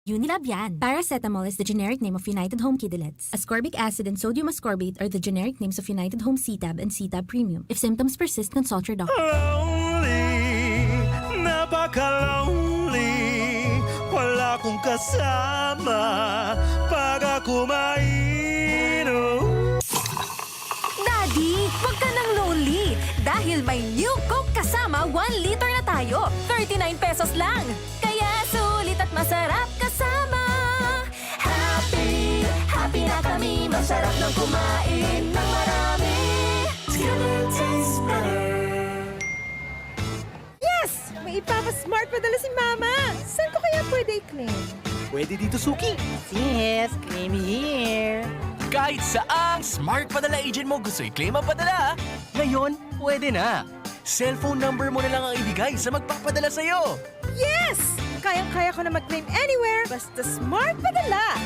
Unilab yan. Paracetamol is the generic name of United Home Kidilets. Ascorbic acid and sodium ascorbate are the generic names of United Home C-Tab and C-Tab Premium. If symptoms persist, consult your doctor. Lonely, napaka-lonely. Wala akong kasama pag ako mainom. Daddy, wag ka nang lonely. Dahil may new Coke kasama 1 liter na tayo. 39 pesos lang. Kaya sulit at masarap kasama. Happy, happy na kami. Masarap nang kumain ng marami. Together tastes better. Yes! May ipapa-smart padala si Mama. Saan ko kaya pwede i-claim? Pwede dito, Suki. Yes, claim here. Kahit saang smart padala agent mo gusto i-claim ang padala, ngayon, pwede na. Cellphone number mo na lang ang ibigay sa magpapadala sa'yo. Yes! Kayang-kaya ko na mag-claim anywhere basta smart padala.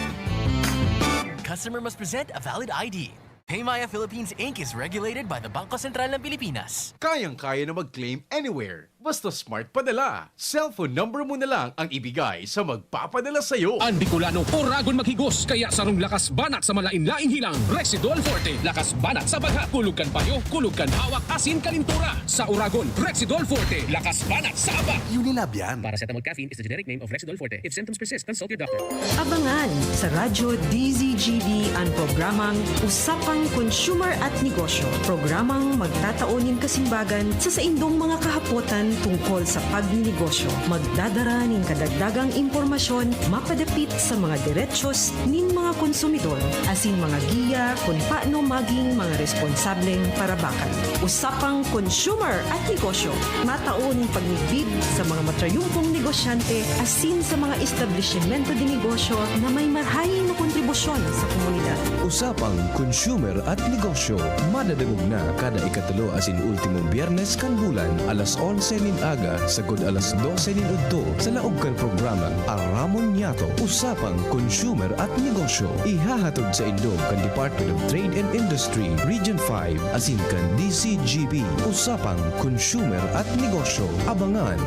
Customer must present a valid ID. Paymaya Philippines Inc. is regulated by the Bangko Sentral ng Pilipinas. Kayang-kaya na mag-claim anywhere. Basta smart padala. Cellphone number mo na lang ang ibigay sa magpapadala sa'yo. Ang Bicolano, oragon maghigos, kaya sarong lakas banat sa malain-laing hilang. Rexidol Forte, lakas banat sa bagha. Kulugkan payo, kulugkan hawak, asin kalintura. Sa oragon, Rexidol Forte, lakas banat sa aba. Unilab yan. Paracetamol caffeine is the generic name of Rexidol Forte. If symptoms persist, consult your doctor. Abangan sa Radyo DZGB ang programang Usapang Consumer at Negosyo. Programang magtataunin kasimbagan sa saindong mga kahapotan tungkol sa pagninegosyo. Magdadara ng kadagdagang impormasyon mapadapit sa mga diretsyon nin mga konsumidor asin mga giya kung paano maging mga responsableng parabakan. Usapang Consumer at Negosyo. Matauning pagnigbid sa mga matrayumpong negosyante asin sa mga establishmento de negosyo na may marhaing na kontribusyon sa komunidad. Usapang Consumer at Negosyo. Madadagog na kada ikatulo asin ultimong biyernes kan bulan alas 11 nin aga sagod alas 12 nin udto sa laog kan programa Aramon Yato. Usapang Consumer at Negosyo. Ihahatod sa Indog kan Department of Trade and Industry Region 5 asin kan DCGB. Usapang Consumer at Negosyo. Abangan.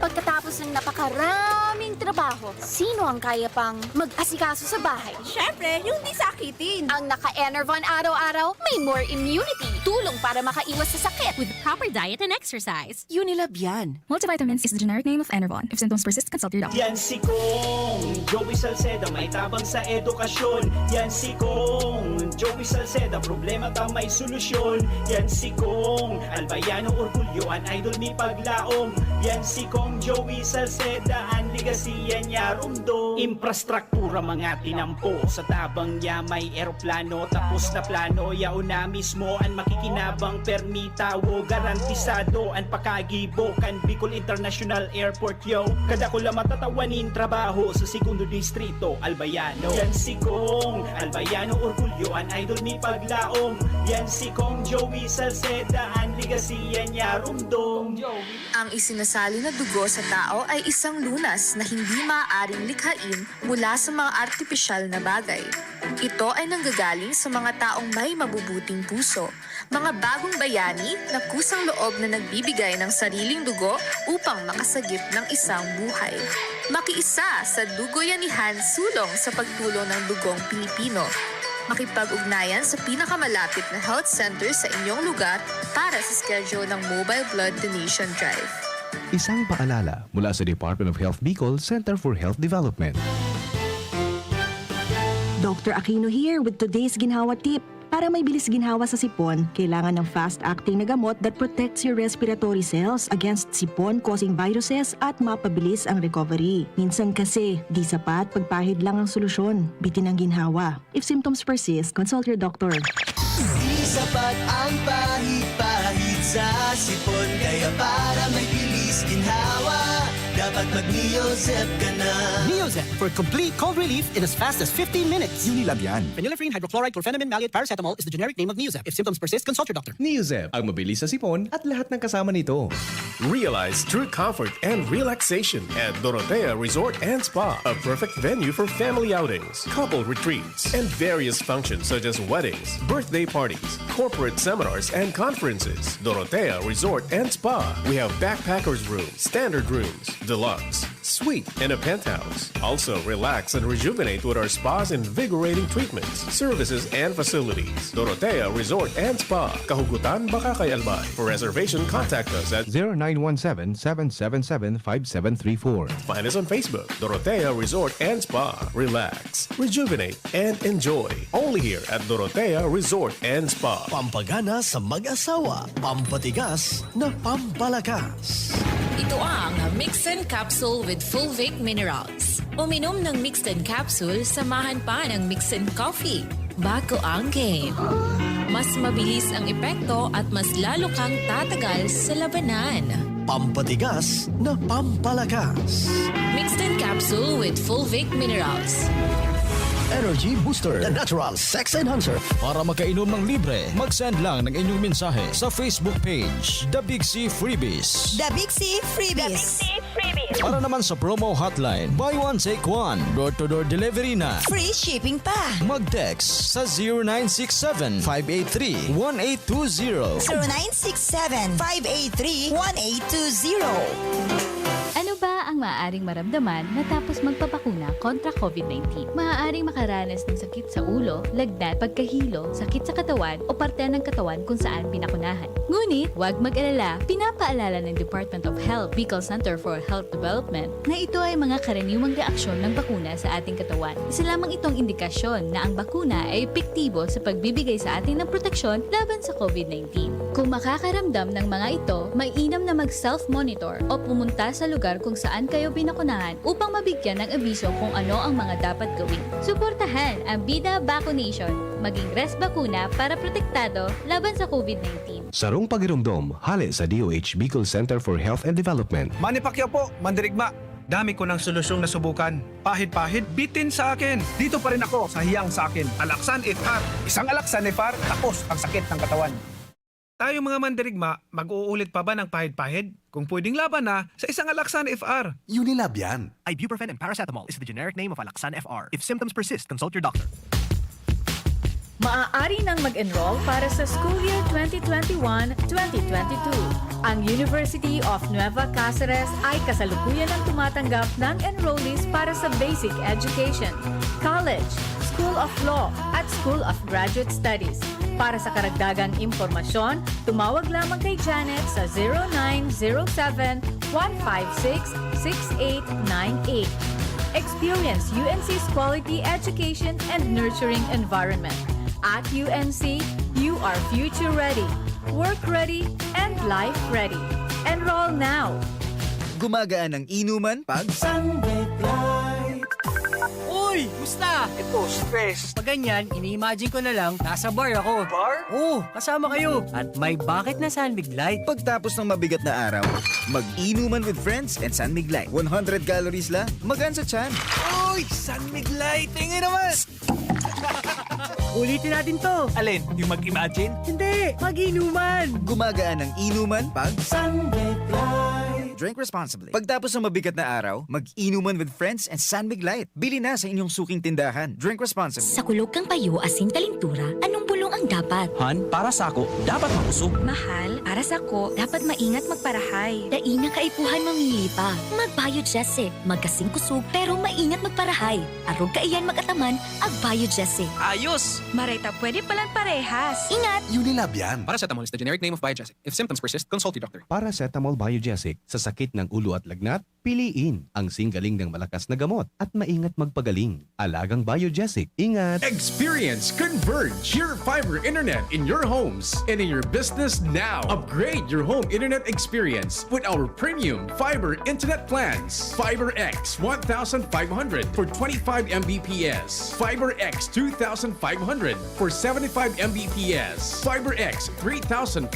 Pagkatapos ng napakaraming trabaho, sino ang kaya pang mag-asikaso sa bahay? Siyempre, yung di sakitin. Ang naka-Enervon araw-araw, may more immunity. Tulong para makaiwas sa sakit. With proper diet and exercise. Unilab yan. Multivitamins is the generic name of Enervon. If symptoms persist, consult your doctor. Yan si Kong Joey Salceda, may tabang sa edukasyon. Yan si Kong Joey Salceda, problema ta may solusyon. Yan si Kong Albayano Orgulyo, an idol ni Paglaom. Yan si Kong Joey Salceda, ang ligasiya niya rumdo. Infrastruktura mga tinampo, sa tabang niya may eroplano. Tapos na plano, yao na mismo ang makikinabang permita. Wo garantisado ang pakagibo kan Bicol International Airport yo. Kada ko lang matatawanin trabaho sa segundo distrito Albayano. Yan si Kong Albayano Orgulyo, an idol ni Paglaom. Yan si Kong Joey Salceda, ang ligasiya niya rumdo. Ang isinasali na dugo sa tao ay isang lunas na hindi maaaring likhain mula sa mga artipisyal na bagay. Ito ay nanggagaling sa mga taong may mabubuting puso, mga bagong bayani na kusang loob na nagbibigay ng sariling dugo upang makasagip ng isang buhay. Makiisa sa Dugoyanihan sulong sa pagtulong ng dugong Pilipino. Makipag-ugnayan sa pinakamalapit na health center sa inyong lugar para sa schedule ng Mobile Blood Donation Drive. Isang paalala mula sa Department of Health Bicol Center for Health Development. Dr. Aquino here with today's ginhawa tip. Para may bilis ginhawa sa sipon, kailangan ng fast-acting na gamot that protects your respiratory cells against sipon-causing viruses at mapabilis ang recovery. Minsan kasi, di sapat pagpahid lang ang solusyon. Bitin ang ginhawa. If symptoms persist, consult your doctor. Di sapat ang pahid-pahid sa sipon, kaya para may bilis ginhawa, dapat mag-Neozep ka na. Neozep for complete cold relief in as fast as 15 minutes. Unilab yan. Phenylephrine, hydrochloride, chlorphenamine, maleate, paracetamol is the generic name of Neozep. If symptoms persist, consult your doctor. Neozep, ang mabilis sa sipon at lahat ng kasama nito. Realize true comfort and relaxation at Dorotea Resort and Spa, a perfect venue for family outings, couple retreats, and various functions such as weddings, birthday parties, corporate seminars, and conferences. Dorotea Resort and Spa. We have backpackers rooms, standard rooms, deluxe, suite, and a penthouse. Also, relax and rejuvenate with our spas and invigorating treatments, services, and facilities. Dorotea Resort and Spa, Kahugutan, Bakakay, Albay. For reservation, contact us at 0917-777-5734. Find us on Facebook, Dorotea Resort and Spa. Relax, rejuvenate, and enjoy. Only here at Dorotea Resort and Spa. Pampagana sa mag-asawa, pampatigas na pampalakas. Ito ang Mixed Capsule with Fulvic Minerals. Uminom ng Mixed Capsule, samahan pa ng Mixed Coffee. Bago ang game. Mas mabilis ang epekto at mas lalo kang tatagal sa labanan. Pampatigas na pampalakas. Mixed Capsule with Fulvic Minerals. Energy Booster, the natural sex enhancer. Para makainom ng libre, mag-send lang ng inyong mensahe sa Facebook page, The Big C Freebies. The Big C Freebies. Para naman sa promo hotline, buy one take one, door-to-door delivery na. Free shipping pa. Mag-text sa 0967-583-1820. 0967-583-1820. Ano ba ang maaaring maramdaman matapos magpapakuna kontra COVID-19? Maaaring makaranas ng sakit sa ulo, lagnat, pagkahilo, sakit sa katawan o parte ng katawan kung saan pinakunahan. Ngunit, huwag mag-alala, pinapaalala ng Department of Health, Bicol Center for Health Development na ito ay mga karaniwang reaksyon ng bakuna sa ating katawan. Isa lamang itong indikasyon na ang bakuna ay epektibo sa pagbibigay sa atin ng proteksyon laban sa COVID-19. Kung makakaramdam ng mga ito, mainam na mag-self-monitor o pumunta sa lugar kung saan kayo binakunahan upang mabigyan ng abiso kung ano ang mga dapat gawin. Suportahan ang Bida Vaccination, maging res bakuna para protektado laban sa COVID-19. Sarong pagirumdom, hali sa DOH Bicol Center for Health and Development. Manny Pacquiao po, mandirigma. Dami ko ng solusyong nasubukan. Pahid-pahid, bitin sa akin. Dito pa rin ako sa hiyang sa akin. Alaksan FR. Isang Alaksan FR, tapos ang sakit ng katawan. Tayo mga mandirigma, mag-uulit pa ba ng pahid-pahid? Kung pwedeng laban na sa isang Alaksan FR. Unilab yan. Ibuprofen and paracetamol is the generic name of Alaksan FR. If symptoms persist, consult your doctor. Maaari nang mag-enroll para sa school year 2021-2022. Ang University of Nueva Cáceres ay kasalukuyan ang tumatanggap ng enrollees para sa basic education, college, School of Law at School of Graduate Studies. Para sa karagdagang impormasyon, tumawag lamang kay Janet sa 0907-156-6898. Experience UNC's quality education and nurturing environment. At UNC, you are future ready, work ready, and life ready. Enroll now! Gumagaan ang inuman pag Sunlight. Uy! Musta? Ito, stress. Pag ganyan, ini-imagine ko na lang, nasa bar ako. Bar? Oo, kasama kayo. At may bucket na Sunbig Light. Pagtapos ng mabigat na araw, mag-inuman with friends and Sunmig Light. 100 calories lang, magaan sa tiyan. Uy! Sunbig Light! Tingin naman! Ulitin natin to. Alin? Yung mag-imagine? Hindi! Mag-inuman! Gumagaan ang inuman pag Sunbig Light. Drink responsibly. Pagtapos ng mabigat na araw, mag-inuman with friends and Sunbig Light. Bili na sa inyong suking tindahan. Drink responsibly. Sa kulog kang payo, asin kalintura, anong bulong ang dapat? Han, para sa ako, dapat makusog. Mahal, para sa ko, dapat maingat magparahay. Daing kaipuhan mamili pa. Mag-Biogesic. Magkasing kusog, pero maingat magparahay. Arog kaiyan mag-ataman, ag-Biogesic. Ayos! Marita, pwede palang parehas. Ingat! Unilab yan. Paracetamol is the generic name of Biogesic. If symptoms persist, consult your doctor. Paracetamol Biogesic. Sa sakit ng ulo at lagnat, piliin ang singgaling ng malakas na gamot at maingat magpagaling. Alagang Biogesic. Ingat! Experience Converge, your fiber internet in your homes and in your business now. Upgrade your home internet experience with our premium fiber internet plans. Fiber X 1,500 for 25 Mbps. Fiber X 2,500 for 75 Mbps. Fiber X 3,500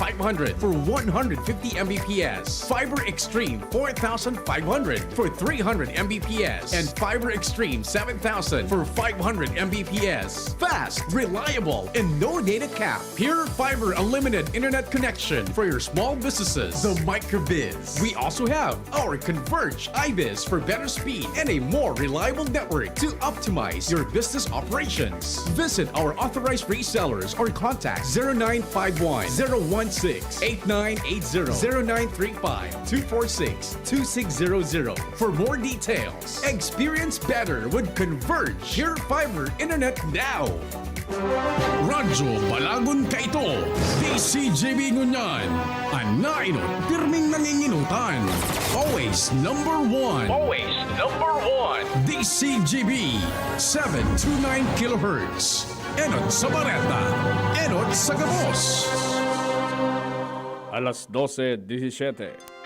for 150 Mbps. Fiber Extreme 4,500 for 300 Mbps. And Fiber Extreme 7,000 for 500 Mbps. Fast, reliable, and no data cap. Pure Fiber Unlimited Internet Connection for your small businesses. The Microbiz. We also have our Converge iBiz for better speed and a more reliable network to optimize your business operations. Visit our authorized resellers or contact 0951 016 8980 0935 246 0916-2600 for more details. Experience better with Converge Your Fiber Internet now. Radyo Balagon ka ito. DCJB Ngunyan. Anainot, pirming nanginginutan. Always number one. Always number one. DCJB 729 kHz. Enot sa Bareta. Enot sa Gabos. Alas 12:17.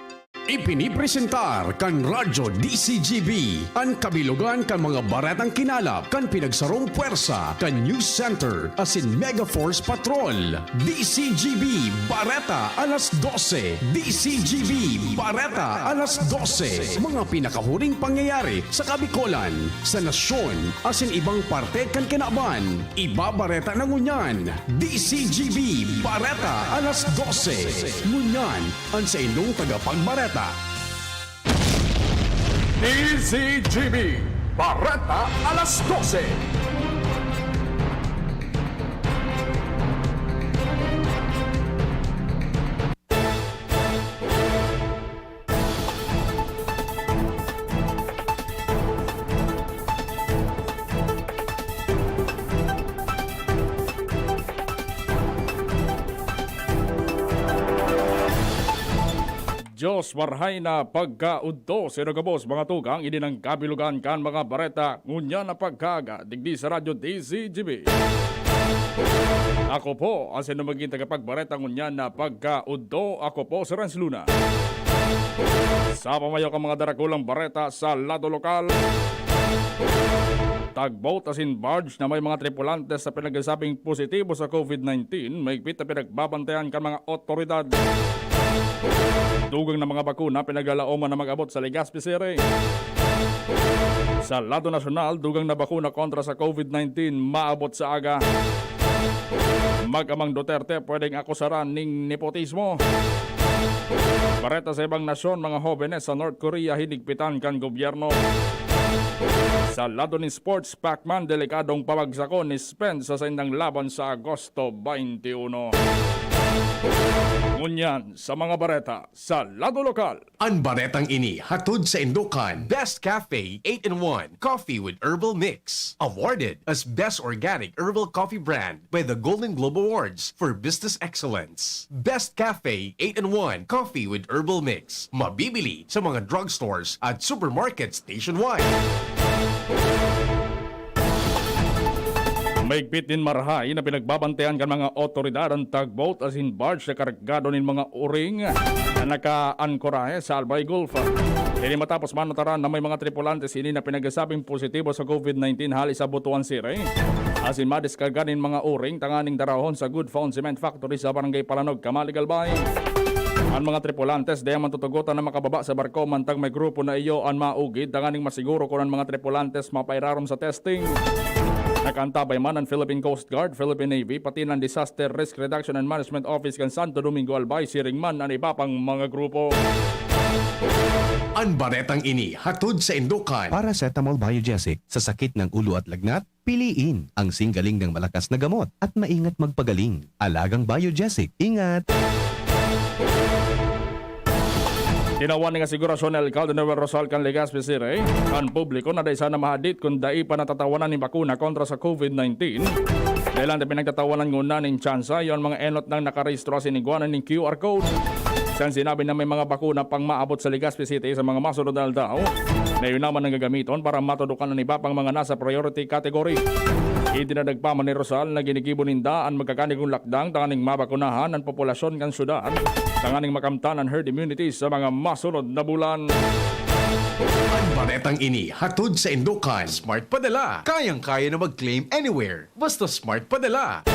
Ipinipresentar kan Radyo DCGB ang kabilugan kan mga baretang kinalap kan pinagsarong puwersa kan News Center asin Mega Force Patrol. DCGB Bareta alas 12. DCGB Bareta alas 12. Mga pinakahuring pangyayari sa Kabikolan, sa nasyon asin ibang parte kan kinaban. Iba Bareta na ngunyan. DCGB Bareta alas 12. Ngunyan ang sa inyong tagapagbareta. DCGB Bareta alas 12. Diyos marhay na pagkaudto sa Nagabos mga tugang ini ng kabilugan kan mga bareta ngunya na pagkaga digdi sa radyo DCGB. Ako po ang sinumaging tagapagbareta ngunya na pagkaudto. Ako po si Renz Luna. Sa pamayo ka mga darakulang bareta sa lado lokal, tagboat asin barge na may mga tripulantes sa pinagsabing positibo sa COVID-19, maigpit na pinagbabantayan kan mga otoridad. Dugang na mga bakuna pinaglalaoman na mag-abot sa Legazpi City. Sa lado nasyonal, dugang na bakuna kontra sa COVID-19 maabot sa aga. Mag-amang Duterte pwedeng akusaran ning nepotismo. Bareta sa ibang nasyon, mga hobenes sa North Korea hinigpitan kan gobyerno. Sa lado ni Sports, Pacman delikadong pabagsakon ni Spence sa sindang laban sa Agosto 21. Ngunyan sa mga bareta sa lado lokal. Ang baretang ini hatod sa Indukan. Best Cafe 8-in-1 Coffee with Herbal Mix. Awarded as Best Organic Herbal Coffee Brand by the Golden Globe Awards for Business Excellence. Best Cafe 8-in-1 Coffee with Herbal Mix. Mabibili sa mga drugstores at supermarkets nationwide. Maigpit din marahay na pinagbabantayan kan mga otoridad ang tugboat as in barge na kargado nin mga uring na naka-ankorahe sa Albay Gulf. Hindi matapos manotaran na may mga tripulantes ini na pinagsabing positibo sa COVID-19 halis sa Butuan City. As in madiskarga nin mga uring tanganing darahon sa Good Found Cement Factory sa Barangay Palanog, Camali, Albay. Ang mga tripulantes daya mantutugutan na makababa sa barko mantang may grupo na iyo ang maugid tanganing masiguro kung ang mga tripulantes mapairarom sa testing. Nakantabay man ang Philippine Coast Guard, Philippine Navy, pati ng Disaster Risk Reduction and Management Office kan Santo Domingo, Albay, siring man ang iba pang mga grupo. Ang baretang ini hatod sa Indukan. Paracetamol Biogesic sa sakit ng ulo at lagnat, piliin ang singgaling ng malakas na gamot at maingat magpagaling. Alagang Biogesic. Ingat! Tinawan ng asigurasyon ng Alcalde Nueva Rosal kan Legazpi City, ang publiko na dahil sana mahadit kung dai pa natatawanan ni bakuna kontra sa COVID-19. Dahil ang pinagtatawanan nguna ng tsansa, yon mga enot nang nakarehistro siniguanan ng QR code. Saan sinabi na may mga bakuna pang maabot sa Legazpi City sa mga masunod na aldaw, na yun naman ang gagamiton para matudukan ng iba pang mga nasa priority category. Idinadagpaman ni Rosal na ginigibo ninda ang magkakanigong lakdang tanganing mabakunahan ang populasyon kan syudad, tanganing makamtan ang herd immunity sa mga masunod na bulan. Ang baretang ini hatod sa Indukan. Smart Padala. Kayang-kaya na mag-claim anywhere. Basta Smart Padala.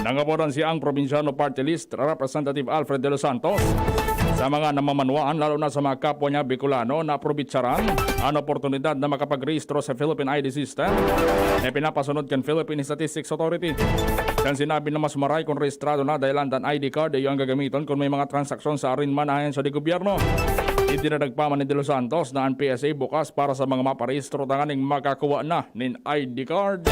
Nangaboran si ang Probinsyano Party List Representative Alfred De Los Santos sa mga namamanuan lalo na sa mga kapwa niya Bicolano na probitsaran ang oportunidad na makapag-rehistro sa Philippine ID System na pinapasunod kan Philippine Statistics Authority. Yan sinabi na mas maray kung rehistrado na dahil ang ID card ay ang gagamiton kung may mga transaksyon sa arinman ayon sa di gobyerno. Idinadagpaman ni De Los Santos na ang PSA bukas para sa mga maparehistro tanganing makakuha na nin ID card.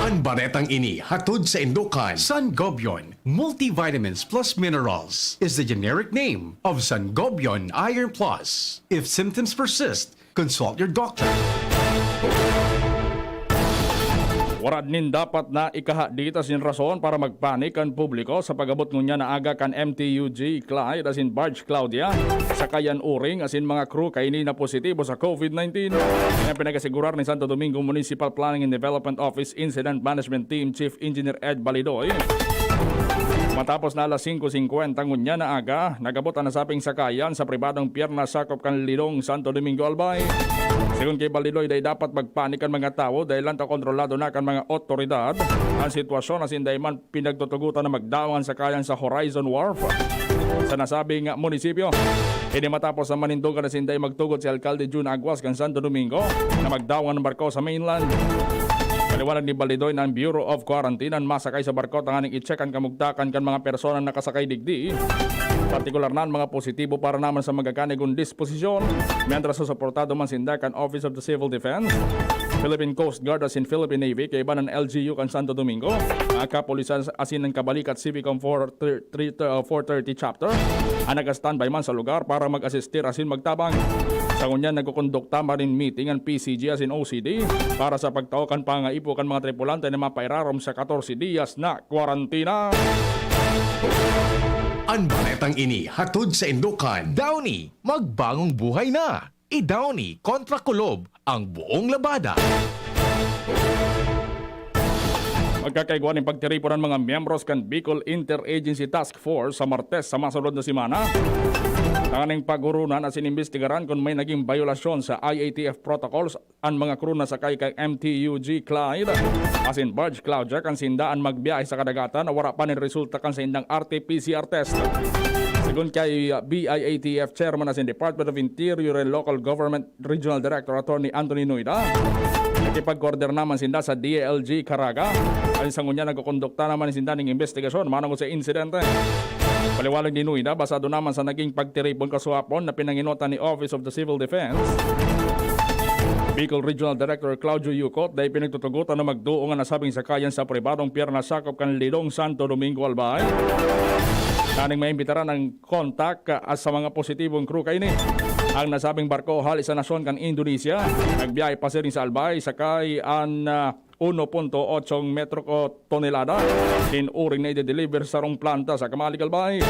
Ang baretang ini hatod sa Indokan. Sangobion Multivitamins Plus Minerals is the generic name of Sangobion Iron Plus. If symptoms persist, consult your doctor. Warad nin dapat na ikahadita sin rason para magpanik ang publiko sa pagabot ngunya na aga kan MTUG Clyde asin Barge Claudia sa kayan uring asin mga crew kaini na positibo sa COVID-19. Yan pinagasigurar ni Santo Domingo Municipal Planning and Development Office Incident Management Team Chief Engineer Ed Balidoy. Matapos na alas 5:50 ngunya na aga, nagabot ang nasabing sakayan sa pribadong pierna sakop kan Lidong Santo Domingo Albay. Sigun kay Balidoy, day dapat magpanik ang mga tao dahil lang kontrolado na kan mga otoridad ang sitwasyon asin day man pinagtutugutan na magdawan sakayan sa Horizon Wharf sa nasabing munisipyo. Hindi matapos ang manindugan na sinday magtugot si Alcalde June Aguas kan Santo Domingo na magdawan ng barko sa mainland. Paliwanag ni Balidoy ng Bureau of Quarantine ang masakay sa barko tanganing i-check ang kamugtakan kan mga persona nakasakay digdi. Partikular na ang mga positibo para naman sa magkakanigung disposisyon. Mientras susuportado man sindakan Office of the Civil Defense, Philippine Coast Guard asin Philippine Navy kay iba ng LGU kan Santo Domingo, mga kapulisan asin ng Kabalikat Civicom 430 chapter ang nag-standby man sa lugar para mag-assistir asin magtabang. Sa ngunyan nagkukondukta marin meeting ang PCG asin OCD para sa pagtawakan pangaipo kan mga tripulante na mapairarom sa 14 diyas na kwarantina. Ang baretang ini hatod sa Indokan. Downy, magbagong buhay na. I-Downy kontra kulob ang buong labada. Magkakaigwan ng pagtiripon ng mga miyembros kan Bicol Interagency Task Force sa Martes sa masunod na simana. Tanganing pagurunan at sinimbestigaran kung may naging violasyon sa IATF protocols ang mga crew na sakay kay MTUG Clyde asin Barge Claudia kan sindaan magbiyahe sa kadagatan na wala pa nin resulta kan sa indang RT-PCR test. Sigun kay BIATF Chairman asin Department of Interior and Local Government Regional Director Attorney Anthony Noida, nakipag-order naman sinda sa DLG Caraga. Ayon sa ngunya nagkukondukta naman sinda ng investigasyon manang sa insidente. Paliwalag ni Noida, basado naman sa naging pagtiripon kasuhapon na pinanginota ni Office of the Civil Defense, Bicol Regional Director Claudio Yucot dahil pinagtutugutan na magduo nga nasabing sakayan sa pribadong pierna sakop kan Lidong Santo Domingo Albay. Kaning maimbitaran ng kontak sa mga positibong crew kaini. Ang nasabing barko halis sa nasyon kan Indonesia, nagbiyahe pa siya sa Albay sakay ang 1.8 metro tonelada tinuring na i-deliver sa rong planta sa Kamalig Albay.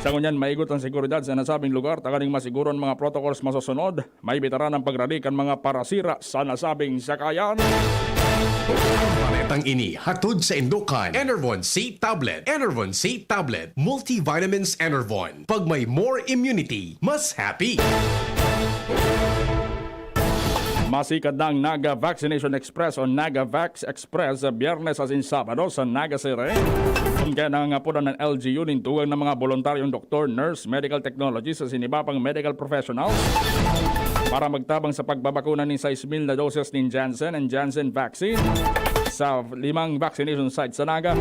Sa ngunyan, maigot ang seguridad sa nasabing lugar, taganing masiguron mga protocols masusunod, may bitaran ang pagralikan mga parasira sa nasabing sakayan. Baretang ini hatod sa Indokan. Enervon C Tablet. Enervon C Tablet. Multivitamins Enervon. Pag may more immunity, mas happy. Masikad ng Naga Vaccination Express o Naga Vax Express sa Biyernes asin Sabado sa Naga City. Kung kaya nangangapunan ng LGU nintugang ng mga voluntaryong doktor, nurse, medical technologists asin iba pang medical professionals para magtabang sa pagbabakuna ng 6,000 na doses ng Janssen and Janssen vaccine sa 5 vaccination sites sa Naga.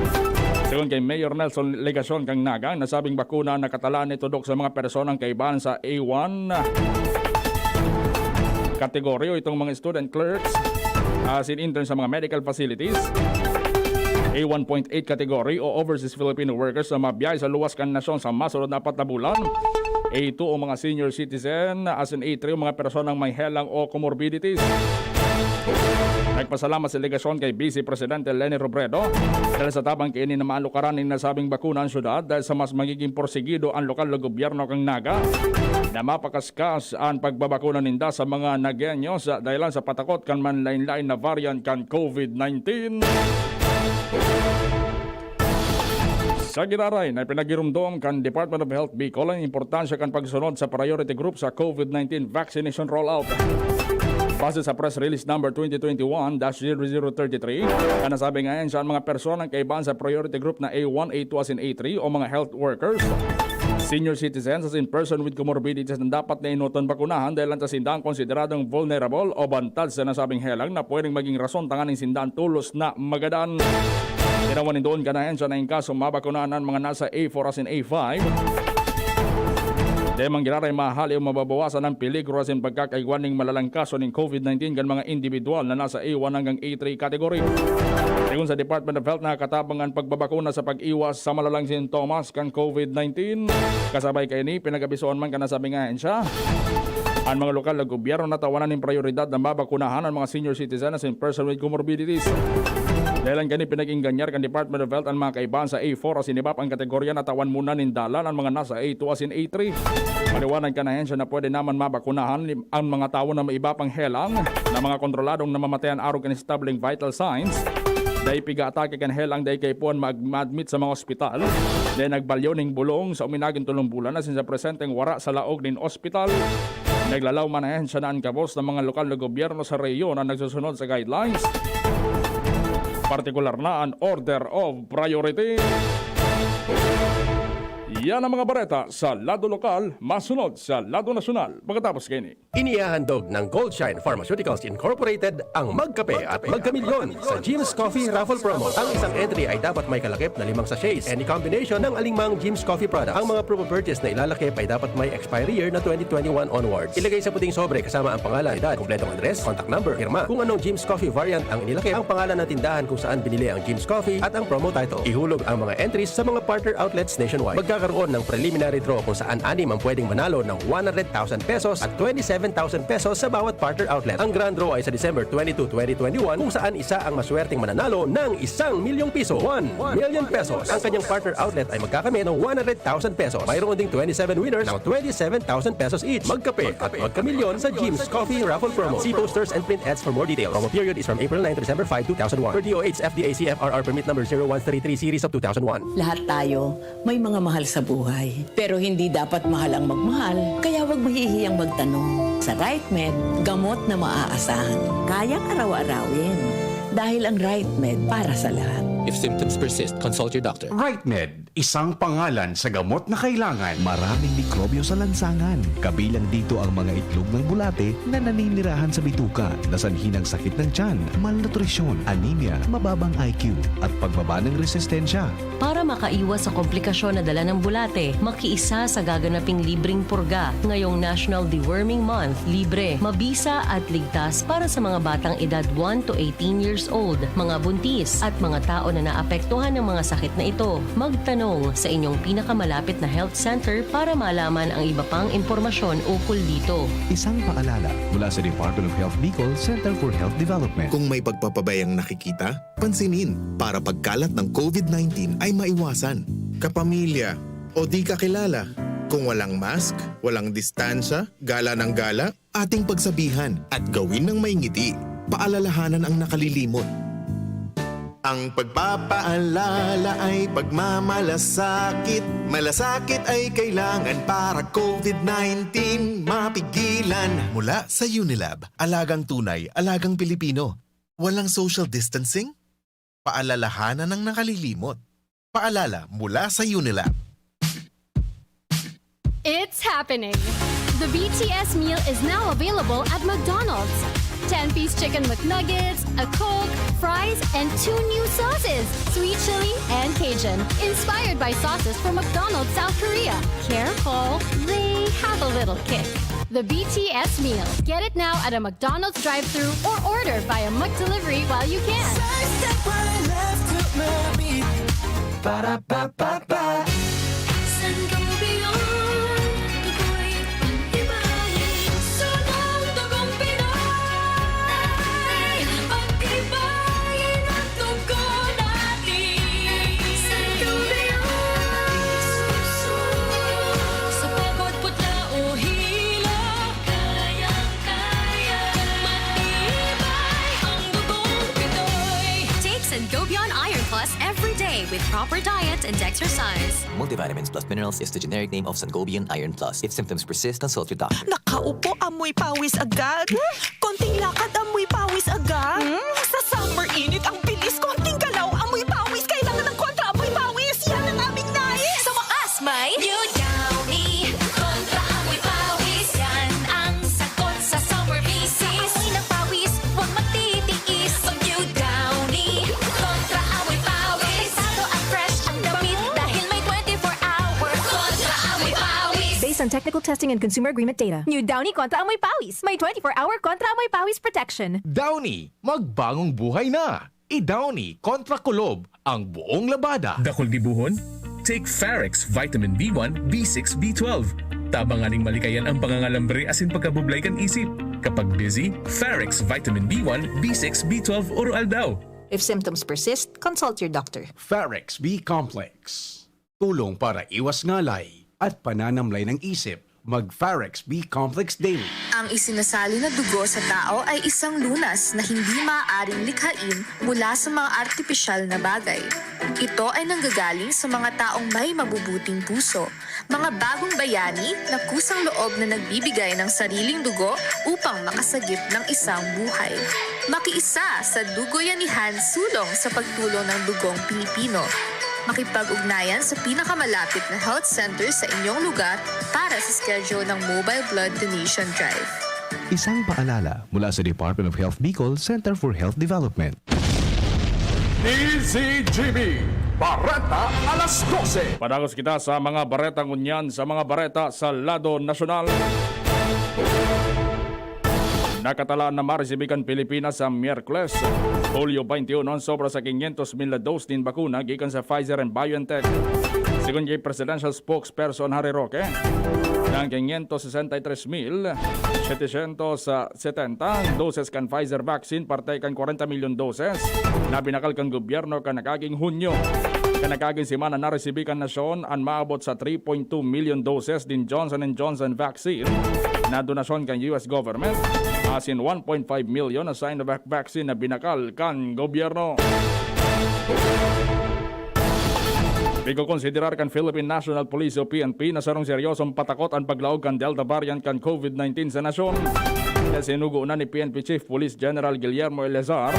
Sigun kay Mayor Nelson Legacion kang Naga, nasabing bakuna nakatala ni tudok sa mga personang kaibahan sa A1 kategoryo itong mga student clerks asin intern sa mga medical facilities, A1.8 category o overseas Filipino workers na mabiyahe sa luwas kan nasyon sa masunod na 4 na bulan, A2 o mga senior citizen asin A3 o mga personang may helang o comorbidities. Nagpasalamat sa delegasyon kay Vice Presidente Leni Robredo dahil sa tabang kainin na maalukaran ng nasabing bakuna ang syudad dahil sa mas magiging porsigido ang lokal na gobyerno kang Naga na mapakaskas ang pagbabakuna ninda sa mga Nagenyo sa dahilan sa patakot kan manlain-lain na variant kan COVID-19. Sa ginaray na pinagirumdom kan Department of Health Bicol ang importansya kan pagsunod sa priority group sa COVID-19 vaccination rollout. Base sa press release number 2021-0033, na nasabi ngayon sa mga personang kaibahan sa priority group na A1, A2 asin A3 o mga health workers, senior citizens as in person with comorbidities na dapat na inuton bakunahan dahil ang sindang konsideradong vulnerable o bantad sa nasabing helang na pwedeng maging rason tanganing sindang tulos na magadan. Tinawanin doon ganahan siya na yung kaso mabakunahan ng mga nasa A4 asin A5 Dahil manggiraray mahali o mababawasan ang peligro sa pagkakaigwan ng malalang kaso ng COVID-19 kan mga individual na nasa A1 hanggang A3 category. Sigun sa Department of Health, nakatabang ang pagbabakuna sa pag-iwas sa malalang sintomas kan COVID-19. Kasabay kay ni pinag-abisoan man ka na sabi nga siya. Ang mga lokal na gobyerno natawanan ng prioridad na mabakunahan ang mga senior citizens and person with comorbidities. Dahil ang ganit pinag-inganyar kan Department of Health ang mga kaibahan sa A4 as inibap ang kategorya na tawan muna ng dalan ang mga nasa A2 as in A3. Maliwanag ka na hensya na pwede naman mabakunahan ang mga tao na maibap ang helang na mga kontroladong namamatayan araw kan establing vital signs. Dahil piga-atake kan helang dahil kay puan mag-admit sa mga ospital. Dahil nagbalyo ng bulong sa uminagin tulong bulan na sinsa presenteng wara sa laog ng ospital. Naglalaw manahin siya na ang kabos ng mga lokal na gobyerno sa reyon na nagsusunod sa guidelines. Partikular na ang order of priority. Yan ang mga bareta sa lado lokal, masunod sa lado nasyonal. Pagkatapos kini. Inihahandog ng Goldshine Pharmaceuticals Incorporated ang Magkape at Magkamilyon sa Jim's Coffee Raffle Promo. Ang isang entry ay dapat may kalakip na 5 sachets. Any combination ng alingmang Jim's Coffee products. Ang mga promo purchase na ilalakip ay dapat may expiry year na 2021 onwards. Ilagay sa puting sobre kasama ang pangalan, edad, kompletong address, contact number, firma. Kung anong Jim's Coffee variant ang inilakip, ang pangalan ng tindahan kung saan binili ang Jim's Coffee at ang promo title. Ihulog ang mga entries sa mga partner outlets nationwide. Magkakaroon ng preliminary draw kung saan 6 ang pwedeng manalo ng 100,000 pesos at 27,000 pesos sa bawat partner outlet. Ang grand draw ay sa December 22, 2021 kung saan isa ang maswerteng mananalo ng 1,000,000 piso. 1 million pesos. Ang kanyang partner outlet ay magkakamit ng 100,000 pesos. Mayroon ding 27 winners ng 27,000 pesos each. Magkape at magkamilyon sa Jim's Coffee Raffle Promo. See posters and print ads for more details. Promo period is from April 9 to December 5, 2001. Per DOH FDA CFRR permit number 0133 series of 2001. Lahat tayo may mga mahal sa buhay. Pero hindi dapat mahal ang magmahal, kaya huwag mahihiyang magtanong. Sa RightMed, gamot na maaasahan. Kayang araw-arawin. Dahil ang RightMed para sa lahat. If symptoms persist, consult your doctor. RightMed, isang pangalan sa gamot na kailangan. Maraming mikrobyo sa lansangan. Kabilang dito ang mga itlog ng bulate na naninirahan sa bituka, na sanhi ng sakit ng tiyan, malnutrisyon, anemia, mababang IQ, at pagbaba ng resistensya. Para makaiwas sa komplikasyon na dala ng bulate, makiisa sa gaganaping libreng purga ngayong National Deworming Month. Libre, mabisa at ligtas para sa mga batang edad 1 to 18 years old, mga buntis, at mga tao na naapektuhan ng mga sakit na ito. Magtanong sa inyong pinakamalapit na health center para malaman ang iba pang impormasyon ukol dito. Isang paalala mula sa Department of Health Bicol Center for Health Development. Kung may pagpapabayang nakikita, pansinin para pagkalat ng COVID-19 ay maiwasan. Kapamilya o di kakilala. Kung walang mask, walang distansya, gala ng gala, ating pagsabihan at gawin ng may ngiti. Paalalahanan ang nakalilimot. Ang pagpapaalala ay pagmamalasakit. Malasakit ay kailangan para COVID-19 mapigilan. Mula sa Unilab, alagang tunay, alagang Pilipino. Walang social distancing? Paalalahanan ng nakalilimot. Paalala mula sa Unilab. It's happening! The BTS meal is now available at McDonald's. 10-piece chicken McNuggets, a Coke, fries, and 2 new sauces, sweet chili and Cajun, inspired by sauces from McDonald's South Korea. Careful, they have a little kick. The BTS meal. Get it now at a McDonald's drive-thru or order via McDelivery while you can. Ba-da-ba-ba-ba. With proper diet and exercise. Multivitamins plus minerals is the generic name of Sangobion Iron Plus. If symptoms persist, consult your doctor. Nakaupo, amoy pawis agad. Konting lakad, amoy pawis agad. Sa summer init, ang bilis. Konting galaw, amoy pawis. Kailangan ng kontra, amoy pawis. Yan ang aming nais. Sa wakas, may New Downy kontra amoy pawis. Yan ang sagot sa summer bisis. Amoy ng pawis, huwag matitiis. Pag New Downy kontra amoy pawis. Based on technical testing and consumer agreement data. New Downy Kontra Amoy Pawis. May 24-hour Kontra Amoy Pawis protection. Downy, magbagong buhay na. I-Downy kontra kulob ang buong labada. Dakol gibuhon? Take Farex Vitamin B1, B6, B12. Tabanganing malikayan ang pangangalambre asin pagkabublay kan isip. Kapag busy, Farex Vitamin B1, B6, B12 oral daw. If symptoms persist, consult your doctor. Farex B Complex. Tulong para iwas ngalay at pananamlay ng isip. Mag-Farex B Complex Daily. Ang isinasali na dugo sa tao ay isang lunas na hindi maaaring likhain mula sa mga artipisyal na bagay. Ito ay nanggagaling sa mga taong may mabubuting puso, mga bagong bayani na kusang loob na nagbibigay ng sariling dugo upang makasagip ng isang buhay. Makiisa sa Dugoyanihan sulong sa pagtulong ng dugong Pilipino. Makipag-ugnayan sa pinakamalapit na health center sa inyong lugar para sa schedule ng Mobile Blood Donation Drive. Isang paalala mula sa Department of Health Bicol Center for Health Development. DZGB, Bareta alas 12. Padagos kita sa mga baretang unyan sa mga bareta sa lado nasyonal. Nakatalaan na maresibikan Pilipinas sa Miyerkules, Hulyo 21, sobra sa 500,000 na dose din bakuna gikan sa Pfizer and BioNTech. Sigon kay Presidential Spokesperson Harry Roque, ng 563,770 doses kan Pfizer vaccine partay kan 40 milyon doses na binakal kan gobyerno kan nakaging Hunyo. Kanagaging simana na resibikan nasyon ang maabot sa 3.2 million doses din Johnson & Johnson vaccine na donasyon kan US government as in 1.5 million na Sinovac vaccine na binakal kan gobyerno. Bigo konsiderar kan Philippine National Police o PNP na sarong seryosong patakot ang paglaog kan Delta variant kan COVID-19 sa nasyon. Sinugo na ni PNP Chief Police General Guillermo Eleazar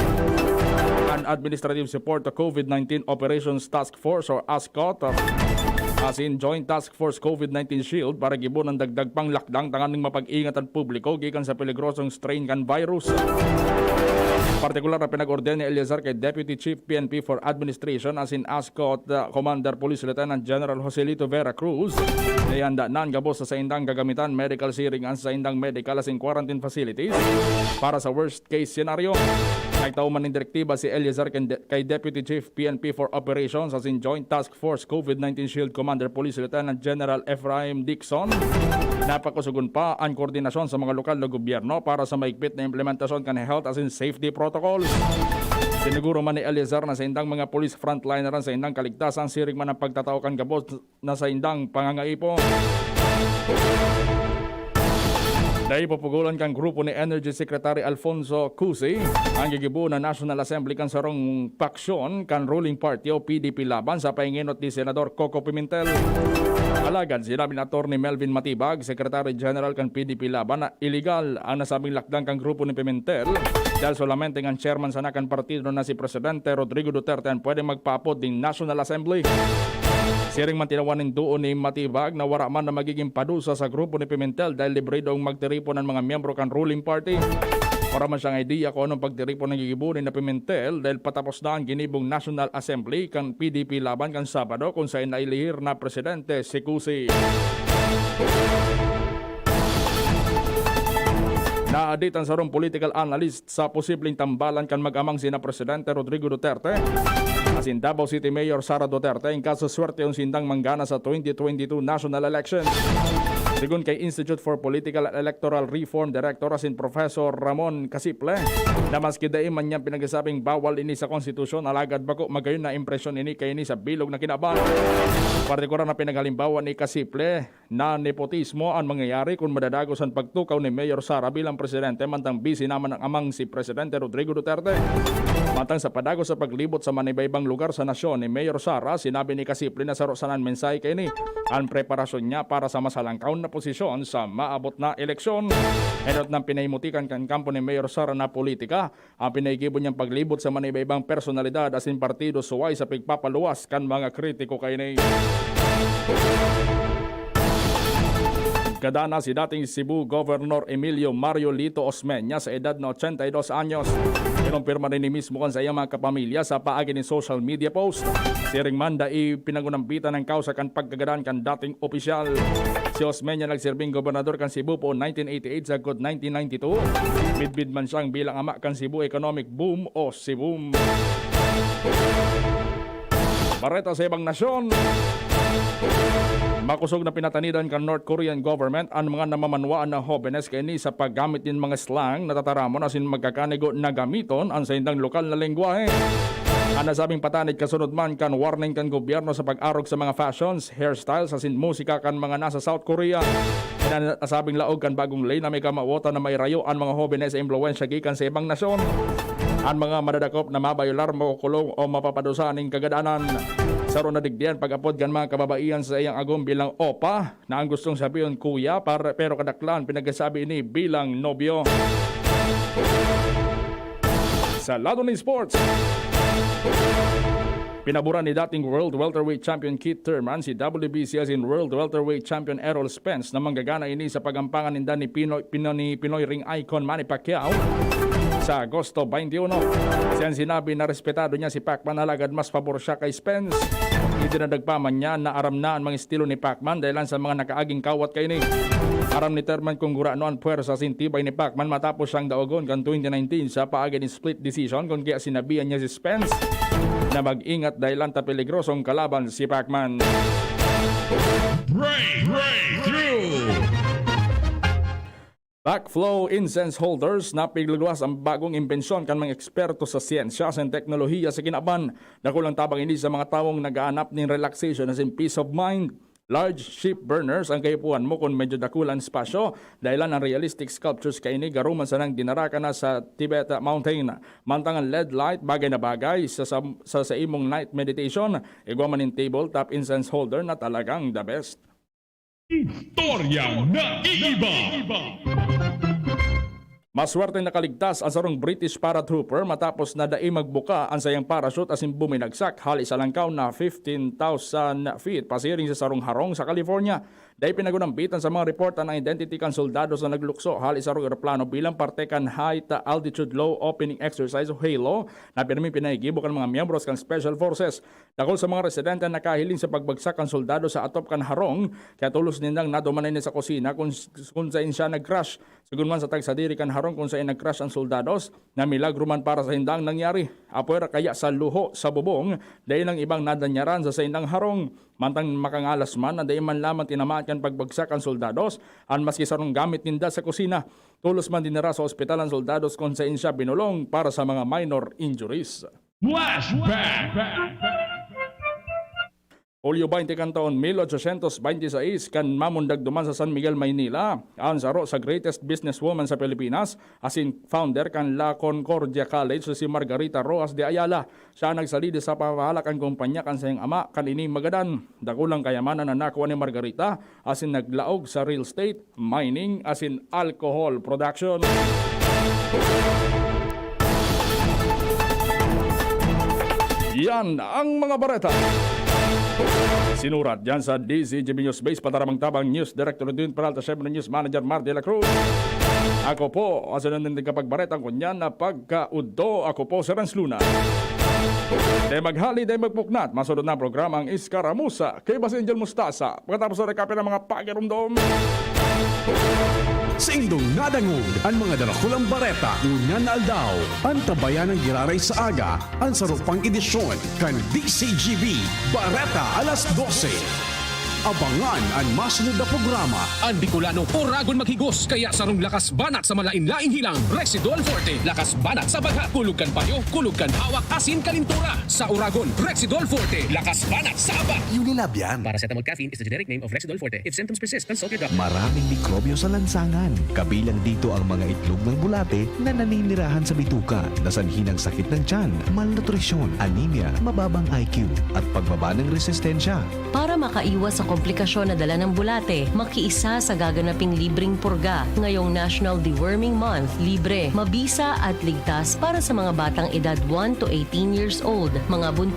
an Administrative Support to COVID-19 Operations Task Force or ASCOT as in Joint Task Force COVID-19 Shield para gibon ang dagdag pang lakdang tanganing mapag-ingat ang publiko gikan sa peligrosong strain kan virus. Partikular na pinag-orden ni Eleazar kay Deputy Chief PNP for Administration as in ASCOT Commander Police Lieutenant General Joselito Vera Cruz na ihanda na ang gabos sa indang gagamitan medical siringan sa indang medical as in quarantine facilities para sa worst case scenario. Nagtauman ng direktiba si Eleazar kay Deputy Chief PNP for Operations as in Joint Task Force COVID-19 Shield Commander Police Lieutenant General Ephraim Dixon. Napakusugon pa ang koordinasyon sa mga lokal na gobyerno para sa maigpit na implementasyon kan health as in safety protocols. Siniguro man ni Eleazar na sa indang mga police frontlineran sa indang kaligtasan siring man ang pagtatao kan gabos na sa indang pangangaipo. Dahil pupugulan kang grupo ni Energy Secretary Alfonso Cusi ang gigibu na National Assembly kan sarong paksyon kan ruling party o PDP laban sa pahinginot ni Senador Coco Pimentel. Alagad sinabi na Atty. Melvin Matibag, Secretary General kan PDP laban na illegal ang nasabing lakdang kang grupo ni Pimentel dahil solamente ang chairman sa nakan partido na si Presidente Rodrigo Duterte ang pwede magpaapod ng National Assembly. Siring man tinawanin doon ni Matibag na wara man na magiging padusa sa grupo ni Pimentel dahil libre daw magtiripon ng mga miyembro kan ruling party. Para man siyang idea kung anong pagtiripon ng gigibunin na Pimentel dahil patapos na ang ginibong National Assembly kan PDP laban kan Sabado kung saan nailihir na Presidente si Cusi. Naadit ang sarong political analyst sa posibleng tambalan kan mag-amang sina Presidente Rodrigo Duterte as in Davao City Mayor Sara Duterte in kaso swerte yung sindang manggana sa 2022 national election. Sigun kay Institute for Political and Electoral Reform Director as in Professor Ramon Casiple na maski dahi man niyang pinagsasabing bawal ini sa konstitusyon alagad bako magayon na impresyon ini kay ini sa bilog na kinaban. Partikular na pinaghalimbawa ni Casiple na nepotismo ang mangyayari kung madadagos ang pagtukaw ni Mayor Sara bilang presidente mantang busy naman ang amang si Presidente Rodrigo Duterte. Mantang sa padagos sa paglibot sa manibaybang lugar sa nasyon ni Mayor Sara, sinabi ni Casiple na sarosanan mensahe kay ni ang preparasyon niya para sa masalangkaw na posisyon sa maabot na eleksyon. Enot ng pinaimutikan kan kampo ni Mayor Sara na politika, ang pinaigibo niyang paglibot sa manibaybang personalidad as in partido suway sa pigpapaluwas kan mga kritiko kay ni. Kadana si dating Cebu Governor Emilio Mario Lito Osmeña sa edad na 82 anyos. Kinumpirma rin ni mismo kan sa iyang mga kapamilya sa paagi ni social media post. Siring man dai pinangunambitan ng kausa kan pagkagadan kan dating opisyal. Si Osmeña nagsirbing gobernador kan Cebu po 1988 sa good 1992. Midbid man siyang bilang ama kan Cebu Economic Boom o Cebu. Bareta sa ibang nasyon. Makusog na pinatanidan kan North Korean government ang mga namamanwaan na hobenes kini sa paggamit din mga slang natataramon asin magkakanigo na gamiton ang sa indang lokal na lengguwahe. Ang nasabing patanid kasunod man kan warning kan gobyerno sa pag-arog sa mga fashions, hairstyles asin musika kan mga nasa South Korea. Nasabing laog kan bagong lay na may kamawota na may rayo ang mga hobenes sa impluwensya gikan sa ibang nasyon. Ang mga madadakop na mabayular, makukulong o mapapadusa ning kagadanan. Saro na digdian pag-apod kan mga kababaihan sa iyang agom bilang opa na ang gustong sabihin kuya pero kadaklan pinagasabi ini bilang nobyo. Sa lado ng sports, pinabura ni dating World Welterweight Champion Keith Thurman si WBC as in World Welterweight Champion Errol Spence na manggagana ini sa pagampangan ninda ni Pinoy ring icon Manny Pacquiao sa Agosto 21. Siyang sinabi na respetado niya si Pacman alagad mas pabor siya kay Spence. Idinadagpaman niya na aram na ang mga estilo ni Pacman dahil sa mga nakaaging kawat kay ni. Aram ni Thurman kung gurano ang puwersa sintibay ni Pacman matapos siyang daogon kan 2019 sa paagi ni split decision kung kaya sinabihan niya si Spence na mag-ingat dahil ta peligrosong kalaban si Pacman. Breakthrough! Backflow incense holders na pigluwas ang bagong imbensyon kan mga eksperto sa siyensya at teknolohiya sa kinaban. Nakulang tabang ini sa mga tawong nagaanap ng relaxation as in peace of mind. Large ship burners ang kaipuan mo kung medyo dakulan spasyo dahil ang realistic sculptures kay ini garuman sa nang dinaraka na sa Tibet Mountain. Mantangan LED light bagay na bagay sa imong night meditation. Igwaman in tabletop incense holder na talagang the best. Istorya na iba. Maswerte nakaligtas ang sarong British paratrooper matapos na dai magbuka ang sayang parachute asin buminagsak hali sa langkaw na 15,000 feet pasiring sa sarong harong sa California. Dahil pinagunambitan sa mga report ang identity kan soldado sa naglukso hali sa aeroplano bilang parte kan high altitude low opening exercise o HALO na pinaigibo kan mga miyembros kan Special Forces. Dakol sa mga residente nakahiling sa pagbagsak kan soldado sa atop kan harong kaya tulos nindang nadumanay na sa kusina kung saan siya nag-crash. Sugun man sa tagsadiri kan harong kung saan nag-crash ang soldados na milagro man para sa hindang nangyari. Apuera kaya sa luho sa bubong dahil ang ibang nadanyaran sa hindang harong. Mantang makangalas man na dahil man lamang tinamaan kan pagbagsak ang soldados ang maski sarong gamit ninda sa kusina. Tulos man dinara sa ospital ang soldados kung saan siya binulong para sa mga minor injuries. Flashback! Hulyo 20 kan taon 1826 kan mamundag duman sa San Miguel, Maynila. Ang saro sa greatest businesswoman sa Pilipinas asin founder kan La Concordia College si Margarita Roas de Ayala. Siya nagsalida sa papahalak ang kumpanya kan sayang ama kan ini magadan. Dakulang kayamanan na nakuha ni Margarita asin naglaog sa real estate, mining asin alcohol production. Yan ang mga bareta. Sinurat dyan sa DZGB News Base pataramang tabang News Director Edwin Peralta, Chevron News Manager Mar de la Cruz. Ako po, asan na din kapagbaretang kunyan na pagkauddo, ako po si Renz Luna. Day maghali, day magpuknat, masunod na programang Iskaramusa kay Basenjel Mustasa. Pagkatapos sa rekapin ng mga pagirumdom. Sa indong nadangog ang mga dalakulang bareta ngunyan na aldaw. Ang tabayan ng giraray sa aga, ang sarupang edisyon kan DCGB Bareta alas 12. Abangan ang masunod na programa. Ang Bicolano Oragon maghigos kaya sarong lakas banat sa malain-laing hilang. Rexidol Forte, lakas banat sa bagha. Kulugkan payo, kulugkan hawak, asin kalintura. Sa Oragon, Rexidol Forte, lakas banat sa aba. Unilab yan. Paracetamol caffeine is the generic name of Rexidol Forte. If symptoms persist, consult your doctor. Maraming mikrobyo sa lansangan. Kabilang dito ang mga itlog ng bulate na naninirahan sa bituka na sanhi ng sakit ng tiyan, malnutrisyon, anemia, mababang IQ at pagbaba ng resistensya. Para makaiwas sa komplikasyon na dala ng bulate, makiisa sa gaganaping libreng purga. Ngayong National Deworming Month, libre, mabisa at ligtas para sa mga batang edad 1 to 18 years old, mga buntis